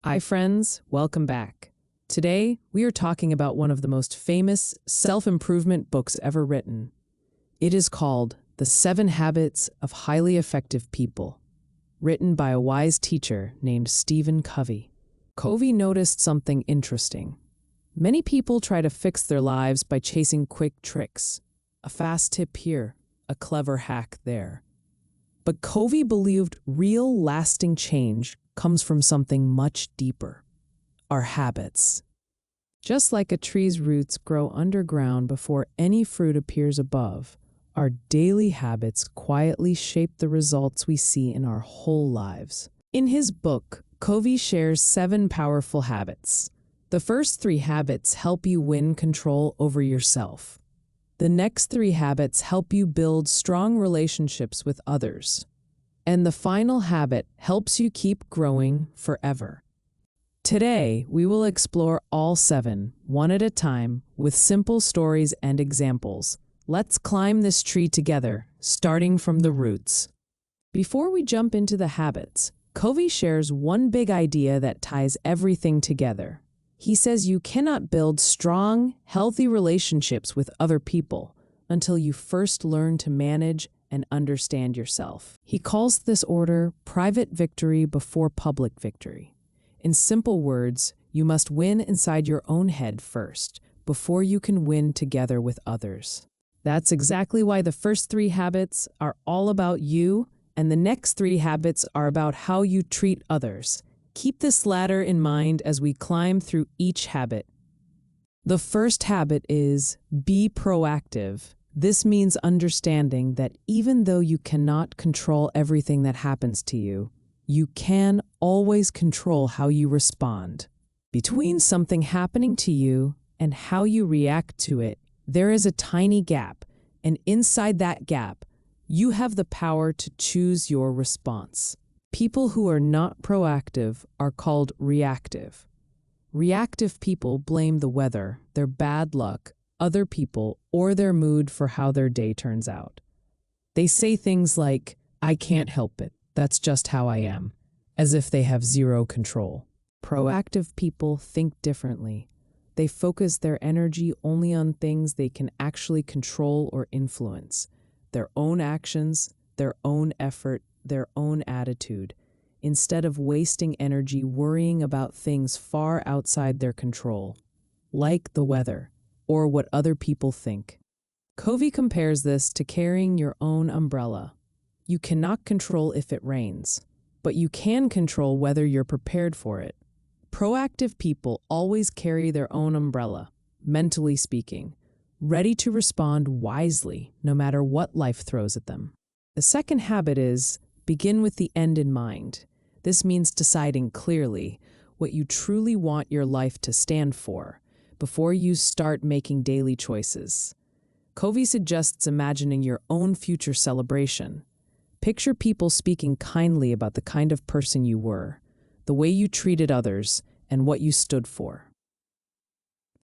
Hi friends, welcome back. Today, we are talking about one of the most famous self-improvement books ever written. It is called The 7 Habits of Highly Effective People, written by a wise teacher named Stephen Covey. Covey noticed something interesting. Many people try to fix their lives by chasing quick tricks, a fast tip here, a clever hack there. But Covey believed real lasting change comes from something much deeper, our habits. Just like a tree's roots grow underground before any fruit appears above, our daily habits quietly shape the results we see in our whole lives. In his book, Covey shares 7 powerful habits. The first 3 habits help you win control over yourself. The next 3 habits help you build strong relationships with others. And the final habit helps you keep growing forever. Today, we will explore all 7, one at a time, with simple stories and examples. Let's climb this tree together, starting from the roots. Before we jump into the habits, Covey shares one big idea that ties everything together. He says you cannot build strong, healthy relationships with other people until you first learn to manage and understand yourself. He calls this order private victory before public victory. In simple words, you must win inside your own head first, before you can win together with others. That's exactly why the first 3 habits are all about you, and the next 3 habits are about how you treat others. Keep this ladder in mind as we climb through each habit. The first habit is be proactive. This means understanding that even though you cannot control everything that happens to you, you can always control how you respond. Between something happening to you and how you react to it, there is a tiny gap, and inside that gap, you have the power to choose your response. People who are not proactive are called reactive. Reactive people blame the weather, their bad luck, other people, or their mood for how their day turns out. They say things like, "I can't help it, that's just how I am," as if they have zero control. Proactive people think differently. They focus their energy only on things they can actually control or influence: their own actions, their own effort, their own attitude, instead of wasting energy worrying about things far outside their control, like the weather or what other people think. Covey compares this to carrying your own umbrella. You cannot control if it rains, but you can control whether you're prepared for it. Proactive people always carry their own umbrella, mentally speaking, ready to respond wisely no matter what life throws at them. The second habit is begin with the end in mind. This means deciding clearly what you truly want your life to stand for before you start making daily choices. Covey suggests imagining your own future celebration. Picture people speaking kindly about the kind of person you were, the way you treated others, and what you stood for.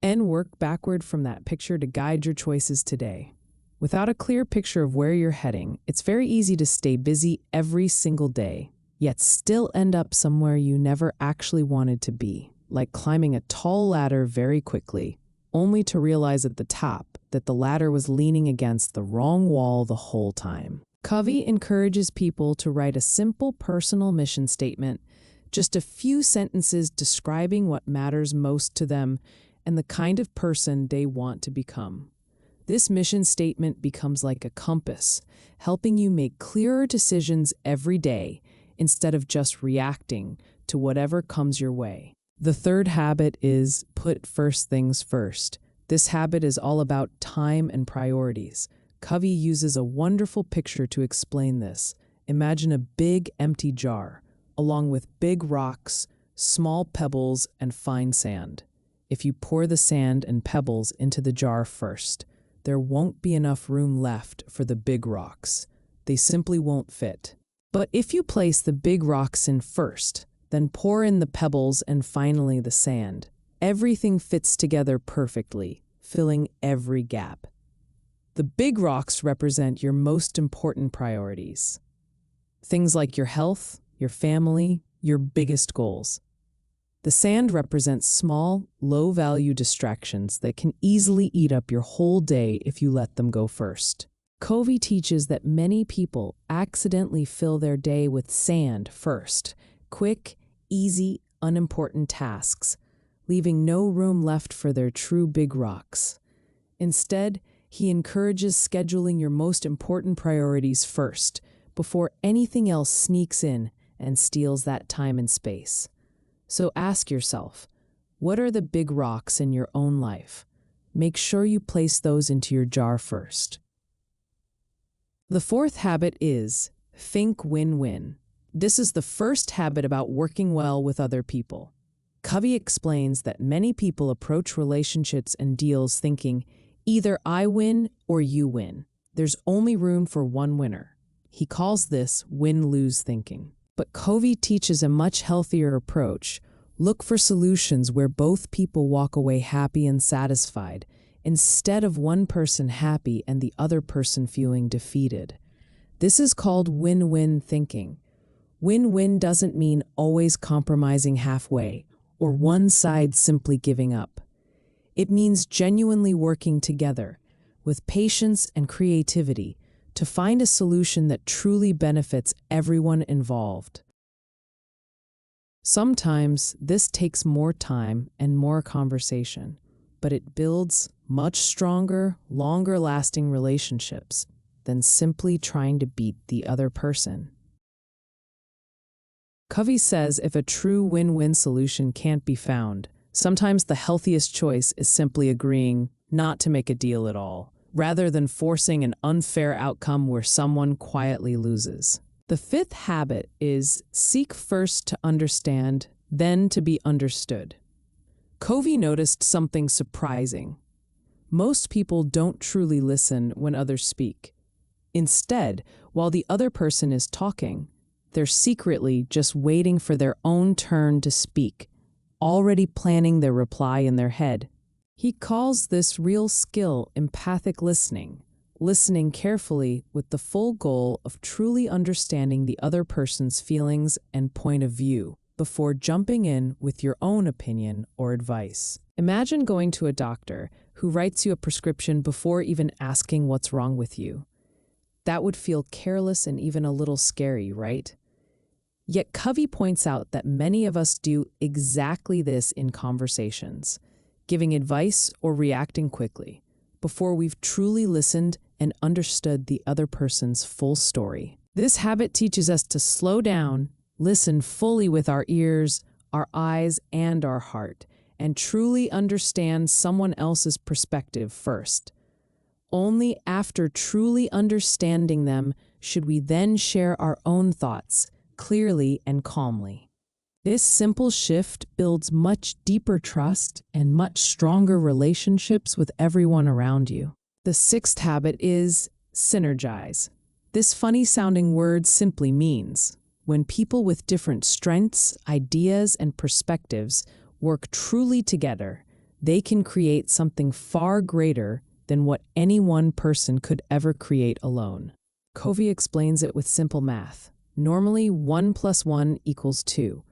And work backward from that picture to guide your choices today. Without a clear picture of where you're heading, it's very easy to stay busy every single day, yet still end up somewhere you never actually wanted to be, like climbing a tall ladder very quickly, only to realize at the top that the ladder was leaning against the wrong wall the whole time. Covey encourages people to write a simple personal mission statement, just a few sentences describing what matters most to them and the kind of person they want to become. This mission statement becomes like a compass, helping you make clearer decisions every day instead of just reacting to whatever comes your way. The third habit is put first things first. This habit is all about time and priorities. Covey uses a wonderful picture to explain this. Imagine a big empty jar, along with big rocks, small pebbles, and fine sand. If you pour the sand and pebbles into the jar first, there won't be enough room left for the big rocks. They simply won't fit. But if you place the big rocks in first, then pour in the pebbles and finally the sand, everything fits together perfectly, filling every gap. The big rocks represent your most important priorities. Things like your health, your family, your biggest goals. The sand represents small, low-value distractions that can easily eat up your whole day if you let them go first. Covey teaches that many people accidentally fill their day with sand first, quick, easy, unimportant tasks, leaving no room left for their true big rocks. Instead, he encourages scheduling your most important priorities first, before anything else sneaks in and steals that time and space. So ask yourself, what are the big rocks in your own life? Make sure you place those into your jar first. The fourth habit is think win-win. This is the first habit about working well with other people. Covey explains that many people approach relationships and deals thinking, either I win or you win. There's only room for one winner. He calls this win-lose thinking. But Covey teaches a much healthier approach. Look for solutions where both people walk away happy and satisfied, instead of one person happy and the other person feeling defeated. This is called win-win thinking. Win-win doesn't mean always compromising halfway or one side simply giving up. It means genuinely working together with patience and creativity to find a solution that truly benefits everyone involved. Sometimes this takes more time and more conversation, but it builds much stronger, longer-lasting relationships than simply trying to beat the other person. Covey says if a true win-win solution can't be found, sometimes the healthiest choice is simply agreeing not to make a deal at all, rather than forcing an unfair outcome where someone quietly loses. The fifth habit is seek first to understand, then to be understood. Covey noticed something surprising. Most people don't truly listen when others speak. Instead, while the other person is talking, they're secretly just waiting for their own turn to speak, already planning their reply in their head. He calls this real skill empathic listening, listening carefully with the full goal of truly understanding the other person's feelings and point of view before jumping in with your own opinion or advice. Imagine going to a doctor who writes you a prescription before even asking what's wrong with you. That would feel careless and even a little scary, right? Yet Covey points out that many of us do exactly this in conversations, giving advice or reacting quickly, before we've truly listened and understood the other person's full story. This habit teaches us to slow down, listen fully with our ears, our eyes, and our heart, and truly understand someone else's perspective first. Only after truly understanding them should we then share our own thoughts clearly and calmly. This simple shift builds much deeper trust and much stronger relationships with everyone around you. The sixth habit is synergize. This funny-sounding word simply means when people with different strengths, ideas, and perspectives work truly together, they can create something far greater than what any one person could ever create alone. Covey explains it with simple math. Normally, 1 + 1 = 2.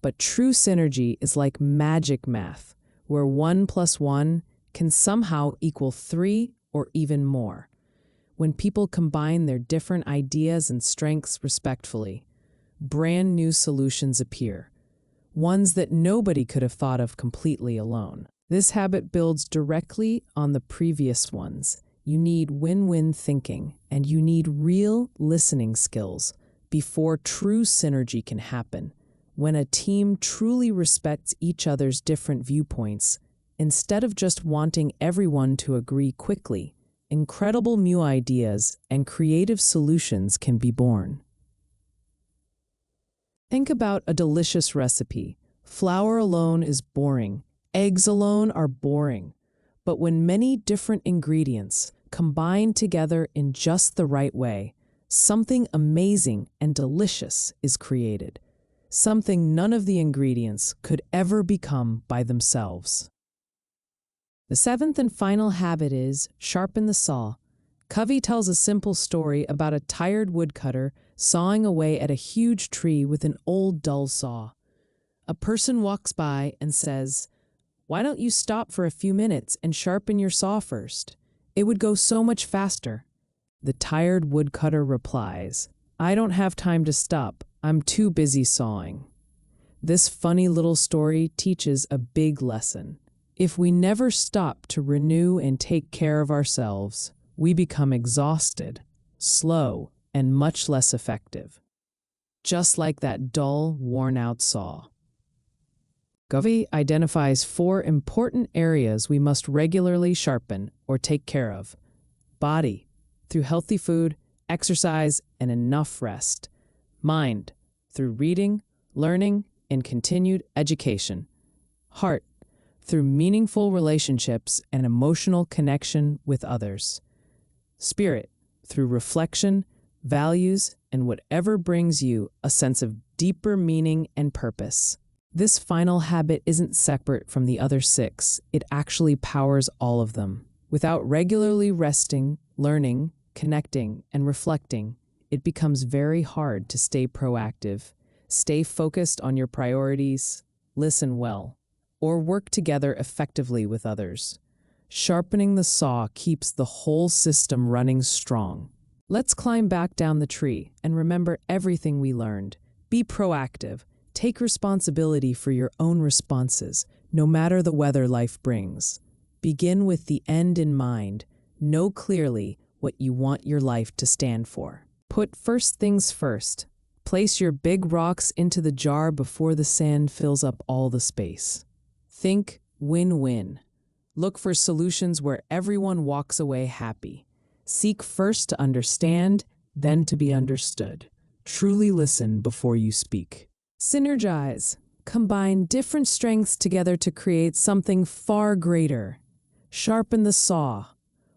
But true synergy is like magic math, where 1 + 1 can somehow equal 3 or even more. When people combine their different ideas and strengths respectfully, brand new solutions appear, ones that nobody could have thought of completely alone. This habit builds directly on the previous ones. You need win-win thinking, and you need real listening skills before true synergy can happen. When a team truly respects each other's different viewpoints, instead of just wanting everyone to agree quickly, incredible new ideas and creative solutions can be born. Think about a delicious recipe. Flour alone is boring. Eggs alone are boring. But when many different ingredients combine together in just the right way, something amazing and delicious is created. Something none of the ingredients could ever become by themselves. The seventh and final habit is sharpen the saw. Covey tells a simple story about a tired woodcutter sawing away at a huge tree with an old dull saw. A person walks by and says, "Why don't you stop for a few minutes and sharpen your saw first? It would go so much faster." The tired woodcutter replies, "I don't have time to stop. I'm too busy sawing." This funny little story teaches a big lesson. If we never stop to renew and take care of ourselves, we become exhausted, slow, and much less effective. Just like that dull, worn-out saw. Covey identifies 4 important areas we must regularly sharpen or take care of. Body, through healthy food, exercise, and enough rest. Mind, through reading, learning, and continued education. Heart, through meaningful relationships and emotional connection with others. Spirit, through reflection, values, and whatever brings you a sense of deeper meaning and purpose. This final habit isn't separate from the other 6. It actually powers all of them. Without regularly resting, learning, connecting, and reflecting, it becomes very hard to stay proactive, stay focused on your priorities, listen well, or work together effectively with others. Sharpening the saw keeps the whole system running strong. Let's climb back down the tree and remember everything we learned. Be proactive. Take responsibility for your own responses, no matter the weather life brings. Begin with the end in mind. Know clearly what you want your life to stand for. Put first things first. Place your big rocks into the jar before the sand fills up all the space. Think win-win. Look for solutions where everyone walks away happy. Seek first to understand, then to be understood. Truly listen before you speak. Synergize. Combine different strengths together to create something far greater. Sharpen the saw.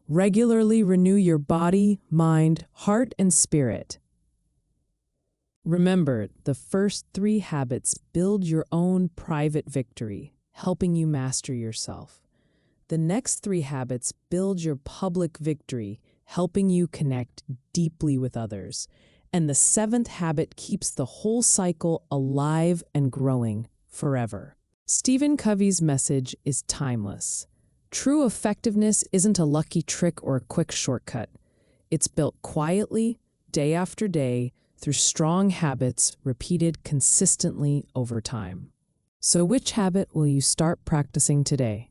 Regularly renew your body, mind, heart, and spirit. Remember, the first 3 habits build your own private victory, helping you master yourself. The next 3 habits build your public victory, helping you connect deeply with others. And the 7th habit keeps the whole cycle alive and growing forever. Stephen Covey's message is timeless. True effectiveness isn't a lucky trick or a quick shortcut. It's built quietly, day after day, through strong habits repeated consistently over time. So which habit will you start practicing today?